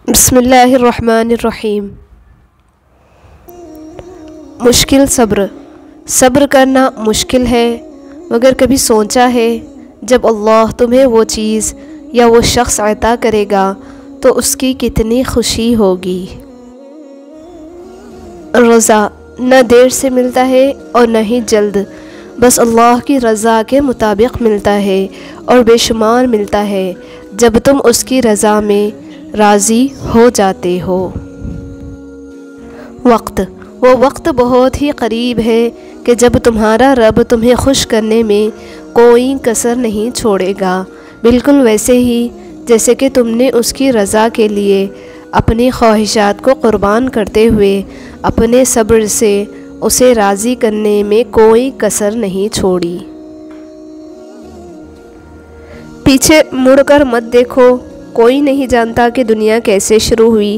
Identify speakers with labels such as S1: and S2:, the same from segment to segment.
S1: بسم اللہ الرحمن الرحیم۔ مشکل صبر کرنا مشکل ہے، مگر کبھی سوچا ہے جب اللہ تمہیں وہ چیز یا وہ شخص عطا کرے گا تو اس کی کتنی خوشی ہوگی۔ رضا نہ دیر سے ملتا ہے اور نہ ہی جلد، بس اللہ کی رضا کے مطابق ملتا ہے اور بے شمار ملتا ہے جب تم اس کی رضا میں راضی ہو جاتے ہو۔ وہ وقت بہت ہی قریب ہے کہ جب تمہارا رب تمہیں خوش کرنے میں کوئی کسر نہیں چھوڑے گا، بالکل ویسے ہی جیسے کہ تم نے اس کی رضا کے لیے اپنی خواہشات کو قربان کرتے ہوئے اپنے صبر سے اسے راضی کرنے میں کوئی کسر نہیں چھوڑی۔ پیچھے مڑ کر مت دیکھو، کوئی نہیں جانتا کہ دنیا کیسے شروع ہوئی۔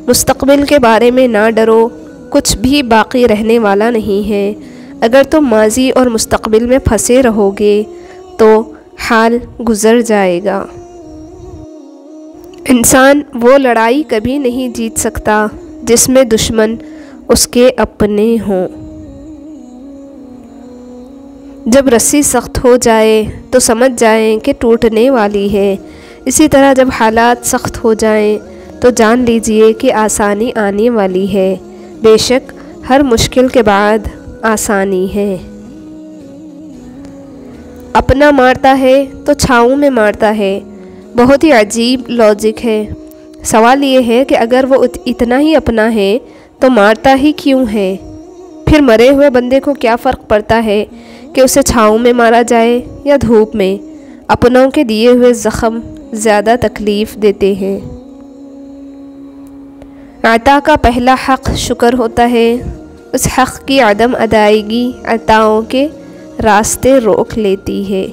S1: مستقبل کے بارے میں نہ ڈرو، کچھ بھی باقی رہنے والا نہیں ہے۔ اگر تم ماضی اور مستقبل میں پھنسے رہو گے تو حال گزر جائے گا۔ انسان وہ لڑائی کبھی نہیں جیت سکتا جس میں دشمن اس کے اپنے ہوں۔ جب رسی سخت ہو جائے تو سمجھ جائیں کہ ٹوٹنے والی ہے، اسی طرح جب حالات سخت ہو جائیں تو جان لیجئے کہ آسانی آنے والی ہے۔ بے شک ہر مشکل کے بعد آسانی ہے۔ اپنا مارتا ہے تو چھاؤں میں مارتا ہے، بہت ہی عجیب لاجک ہے۔ سوال یہ ہے کہ اگر وہ اتنا ہی اپنا ہے تو مارتا ہی کیوں ہے؟ پھر مرے ہوئے بندے کو کیا فرق پڑتا ہے کہ اسے چھاؤں میں مارا جائے یا دھوپ میں؟ اپنوں کے دیے ہوئے زخم زیادہ تکلیف دیتے ہیں۔ عطا کا پہلا حق شکر ہوتا ہے، اس حق کی عدم ادائیگی عطاؤں کے راستے روک لیتی ہے۔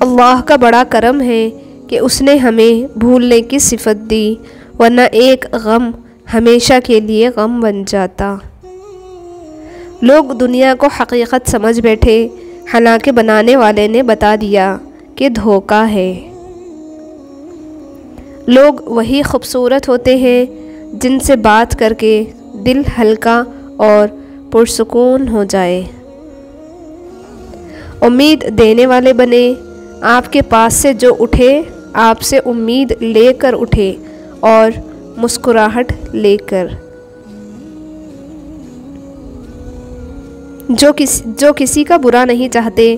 S1: اللہ کا بڑا کرم ہے کہ اس نے ہمیں بھولنے کی صفت دی، ورنہ ایک غم ہمیشہ کے لیے غم بن جاتا۔ لوگ دنیا کو حقیقت سمجھ بیٹھے، حالانکہ بنانے والے نے بتا دیا کہ دھوکہ ہے۔ لوگ وہی خوبصورت ہوتے ہیں جن سے بات کر کے دل ہلکا اور پرسکون ہو جائے۔ امید دینے والے بنے، آپ کے پاس سے جو اٹھے آپ سے امید لے کر اٹھے اور مسکراہٹ لے کر۔ جو کسی کا برا نہیں چاہتے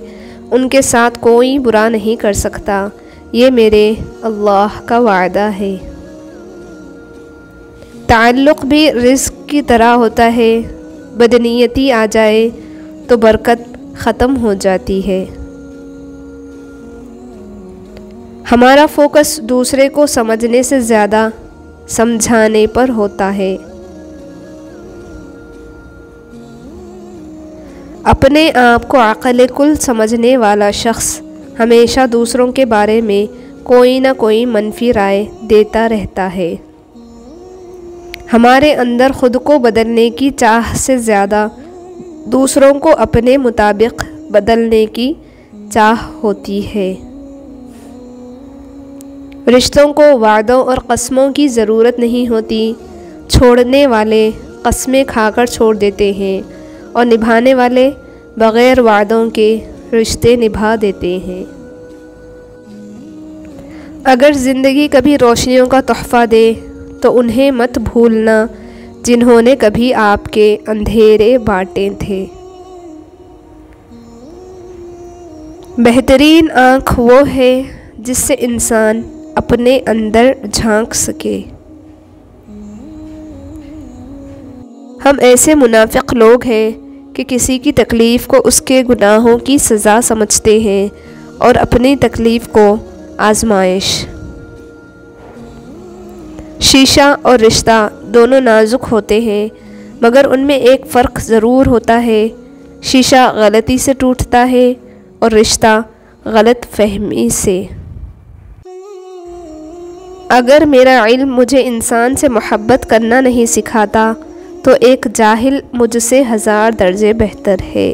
S1: ان کے ساتھ کوئی برا نہیں کر سکتا، یہ میرے اللہ کا وعدہ ہے۔ تعلق بھی رزق کی طرح ہوتا ہے، بدنیتی آ جائے تو برکت ختم ہو جاتی ہے۔ ہمارا فوکس دوسرے کو سمجھنے سے زیادہ سمجھانے پر ہوتا ہے۔ اپنے آپ کو عقل کل سمجھنے والا شخص ہمیشہ دوسروں کے بارے میں کوئی نہ کوئی منفی رائے دیتا رہتا ہے۔ ہمارے اندر خود کو بدلنے کی چاہ سے زیادہ دوسروں کو اپنے مطابق بدلنے کی چاہ ہوتی ہے۔ رشتوں کو وعدوں اور قسموں کی ضرورت نہیں ہوتی، چھوڑنے والے قسمیں کھا کر چھوڑ دیتے ہیں اور نبھانے والے بغیر وعدوں کے رشتے نبھا دیتے ہیں۔ اگر زندگی کبھی روشنیوں کا تحفہ دے تو انہیں مت بھولنا جنہوں نے کبھی آپ کے اندھیرے بانٹے تھے۔ بہترین آنکھ وہ ہے جس سے انسان اپنے اندر جھانک سکے۔ ہم ایسے منافق لوگ ہیں کہ کسی کی تکلیف کو اس کے گناہوں کی سزا سمجھتے ہیں اور اپنی تکلیف کو آزمائش۔ شیشہ اور رشتہ دونوں نازک ہوتے ہیں، مگر ان میں ایک فرق ضرور ہوتا ہے۔ شیشہ غلطی سے ٹوٹتا ہے اور رشتہ غلط فہمی سے۔ اگر میرا علم مجھے انسان سے محبت کرنا نہیں سکھاتا تو ایک جاہل مجھ سے 1000 درجے بہتر ہے۔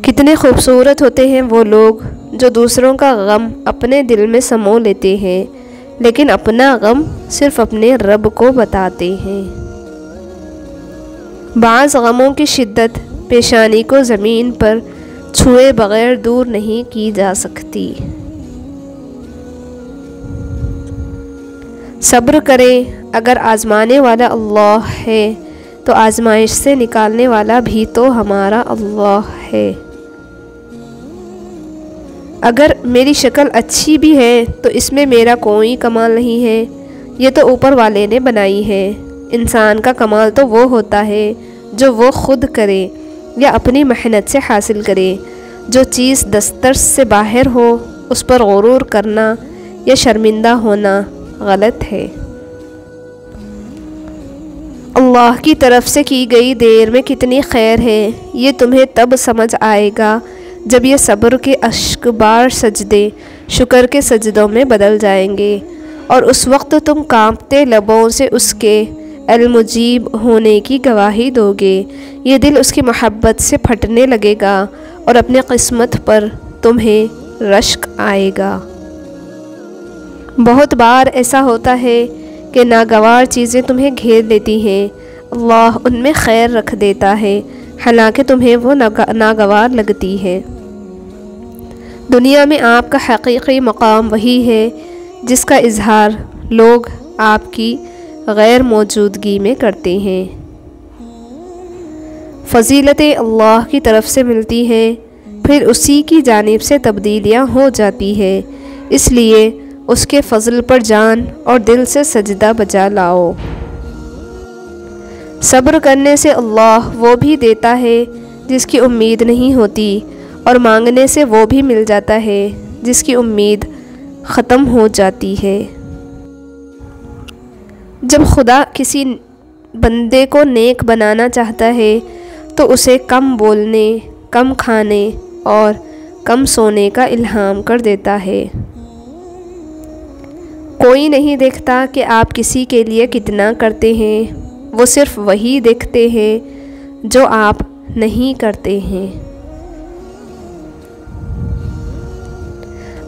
S1: کتنے خوبصورت ہوتے ہیں وہ لوگ جو دوسروں کا غم اپنے دل میں سمو لیتے ہیں لیکن اپنا غم صرف اپنے رب کو بتاتے ہیں۔ بعض غموں کی شدت پیشانی کو زمین پر چھوئے بغیر دور نہیں کی جا سکتی۔ صبر کریں، اگر آزمانے والا اللہ ہے تو آزمائش سے نکالنے والا بھی تو ہمارا اللہ ہے۔ اگر میری شکل اچھی بھی ہے تو اس میں میرا کوئی کمال نہیں ہے، یہ تو اوپر والے نے بنائی ہے۔ انسان کا کمال تو وہ ہوتا ہے جو وہ خود کرے یا اپنی محنت سے حاصل کرے۔ جو چیز دسترس سے باہر ہو اس پر غرور کرنا یا شرمندہ ہونا غلط ہے۔ اللہ کی طرف سے کی گئی دیر میں کتنی خیر ہے، یہ تمہیں تب سمجھ آئے گا جب یہ صبر کے اشکبار سجدے شکر کے سجدوں میں بدل جائیں گے، اور اس وقت تم کانپتے لبوں سے اس کے المجیب ہونے کی گواہی دو گے۔ یہ دل اس کی محبت سے پھٹنے لگے گا اور اپنے قسمت پر تمہیں رشک آئے گا۔ بہت بار ایسا ہوتا ہے کہ ناگوار چیزیں تمہیں گھیر لیتی ہیں، اللہ ان میں خیر رکھ دیتا ہے حالانکہ تمہیں وہ ناگوار لگتی ہے۔ دنیا میں آپ کا حقیقی مقام وہی ہے جس کا اظہار لوگ آپ کی غیر موجودگی میں کرتے ہیں۔ فضیلتیں اللہ کی طرف سے ملتی ہیں، پھر اسی کی جانب سے تبدیلیاں ہو جاتی ہیں، اس لیے اس کے فضل پر جان اور دل سے سجدہ بجا لاؤ۔ صبر کرنے سے اللہ وہ بھی دیتا ہے جس کی امید نہیں ہوتی، اور مانگنے سے وہ بھی مل جاتا ہے جس کی امید ختم ہو جاتی ہے۔ جب خدا کسی بندے کو نیک بنانا چاہتا ہے تو اسے کم بولنے، کم کھانے اور کم سونے کا الہام کر دیتا ہے۔ کوئی نہیں دیکھتا کہ آپ کسی کے لیے کتنا کرتے ہیں، وہ صرف وہی دیکھتے ہیں جو آپ نہیں کرتے ہیں۔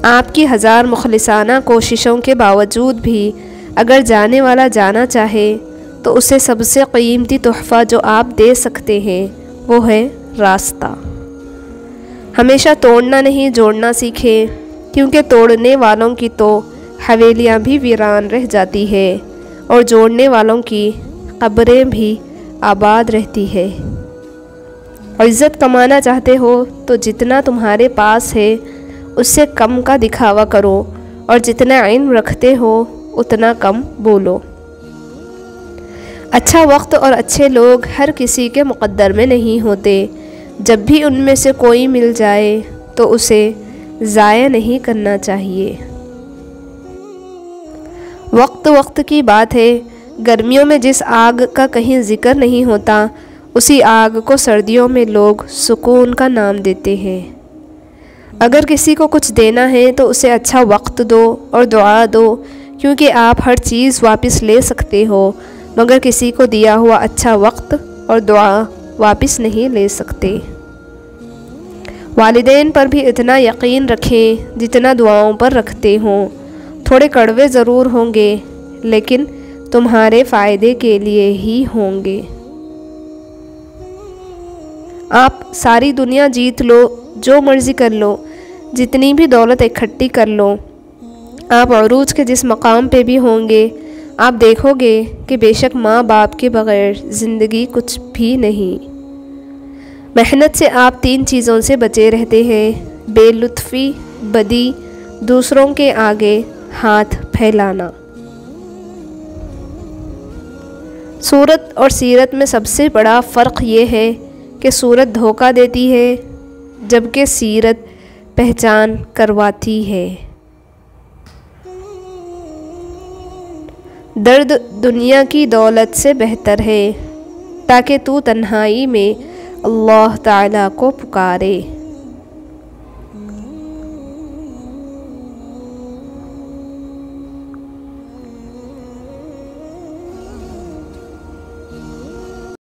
S1: آپ کی ہزار مخلصانہ کوششوں کے باوجود بھی اگر جانے والا جانا چاہے تو اسے سب سے قیمتی تحفہ جو آپ دے سکتے ہیں وہ ہے راستہ۔ ہمیشہ توڑنا نہیں جوڑنا سیکھیں، کیونکہ توڑنے والوں کی تو حویلیاں بھی ویران رہ جاتی ہے اور جوڑنے والوں کی قبریں بھی آباد رہتی ہے۔ عزت کمانا چاہتے ہو تو جتنا تمہارے پاس ہے اس سے کم کا دکھاوا کرو، اور جتنا علم رکھتے ہو اتنا کم بولو۔ اچھا وقت اور اچھے لوگ ہر کسی کے مقدر میں نہیں ہوتے، جب بھی ان میں سے کوئی مل جائے تو اسے ضائع نہیں کرنا چاہیے۔ وقت وقت کی بات ہے، گرمیوں میں جس آگ کا کہیں ذکر نہیں ہوتا اسی آگ کو سردیوں میں لوگ سکون کا نام دیتے ہیں۔ اگر کسی کو کچھ دینا ہے تو اسے اچھا وقت دو اور دعا دو، کیونکہ آپ ہر چیز واپس لے سکتے ہو مگر کسی کو دیا ہوا اچھا وقت اور دعا واپس نہیں لے سکتے۔ والدین پر بھی اتنا یقین رکھیں جتنا دعاؤں پر رکھتے ہوں۔ تھوڑے کڑوے ضرور ہوں گے لیکن تمہارے فائدے کے لیے ہی ہوں گے۔ آپ ساری دنیا جیت لو، جو مرضی کر لو، جتنی بھی دولت اکٹھی کر لو، آپ عروج کے جس مقام پہ بھی ہوں گے آپ دیکھو گے کہ بے شک ماں باپ کے بغیر زندگی کچھ بھی نہیں۔ محنت سے آپ 3 چیزوں سے بچے رہتے ہیں: بے لطفی، بدی، دوسروں کے آگے ہاتھ پھیلانا۔ صورت اور سیرت میں سب سے بڑا فرق یہ ہے کہ صورت دھوکہ دیتی ہے جبکہ سیرت پہچان کرواتی ہے۔ درد دنیا کی دولت سے بہتر ہے تاکہ تو تنہائی میں اللہ تعالیٰ کو پکارے۔